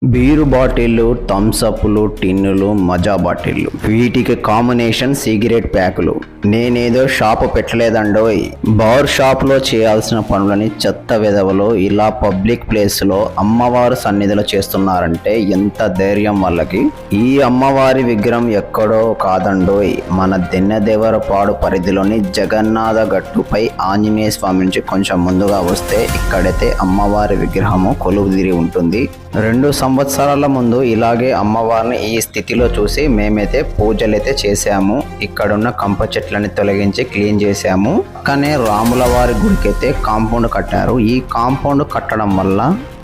Beer బాటిళ్లు, థమ్సప్లు, టిన్నులు, మజా బాటిళ్లు, వీటికి combination cigarette ప్యాకులు. నేనేదో షాపు పెట్టలేదండోయ్. బార్ షాపులో చేయాల్సిన పనులని చెత్త వెధవలో ఇలా పబ్లిక్ ప్లేస్ లో అమ్మవారు సన్నిధిలో చేస్తున్నారంటే ఎంత ధైర్యం వాళ్ళకి. ఈ అమ్మవారి విగ్రహం ఎక్కడో కాదండోయ్, మన దెన్నెదేవరపాడు పరిధిలోని జగన్నాథ గట్టుపై ఆంజనేయ స్వామి నుంచి కొంచెం ముందుగా వస్తే ఇక్కడైతే అమ్మవారి విగ్రహము కొలువుదీరి ఉంటుంది. 2 సంవత్సరాల ముందు ఇలాగే అమ్మవారిని ఈ స్థితిలో చూసి మేమైతే పూజలైతే చేశాము. ఇక్కడున్న కంప చెట్లని తొలగించి క్లీన్ చేశాము. కానీ రాముల వారి గుడికైతే కాంపౌండ్ కట్టారు. ఈ కాంపౌండ్ కట్టడం వల్ల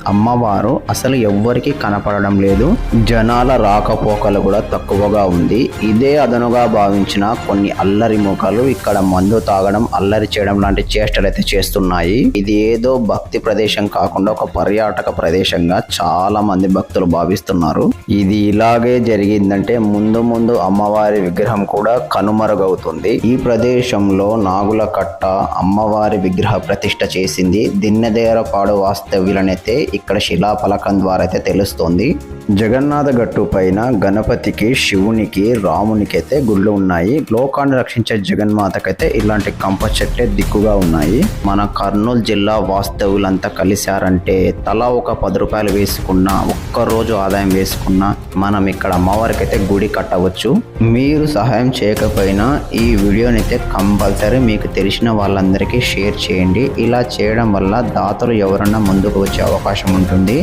అమ్మవారు అసలు ఎవ్వరికి కనపడడం లేదు. జనాల రాకపోకలు కూడా తక్కువగా ఉంది. ఇదే అదనుగా భావించిన కొన్ని అల్లరి ముఖాలు ఇక్కడ మందు తాగడం, అల్లరి చేయడం లాంటి చేష్టలు అయితే చేస్తున్నాయి. ఇది ఏదో భక్తి ప్రదేశం కాకుండా ఒక పర్యాటక ప్రదేశంగా చాలా మంది భక్తులు భావిస్తున్నారు. ఇది ఇలాగే జరిగిందంటే ముందు ముందు అమ్మవారి విగ్రహం కూడా కనుమరుగవుతుంది. ఈ ప్రదేశంలో నాగుల కట్ట అమ్మవారి విగ్రహ ప్రతిష్ఠ చేసింది దిన్నెదేరపాడు వాస్తవ్యులనైతే ఇక్కడ శిలాఫలకం ద్వారా అయితే తెలుస్తోంది. జగన్నాథ గట్టు పైన గణపతికి, శివునికి, రామునికి అయితే గుళ్ళు ఉన్నాయి. లోకాన్ని రక్షించే జగన్మాతకైతే ఇలాంటి కంప చెట్లే దిక్కుగా ఉన్నాయి. మన కర్నూలు జిల్లా వాస్తవులంతా కలిశారంటే తలా ఒక 10 రూపాయలు వేసుకున్నా, ఒక్కరోజు ఆదాయం వేసుకున్నా మనం ఇక్కడ అమ్మవారికి అయితే గుడి కట్టవచ్చు. మీరు సహాయం చేయకపోయినా ఈ వీడియోని అయితే కంపల్సరీ మీకు తెలిసిన వాళ్ళందరికీ షేర్ చేయండి. ఇలా చేయడం వల్ల దాతలు ఎవరన్నా ముందుకు వచ్చే అవకాశం ఉంటుంది.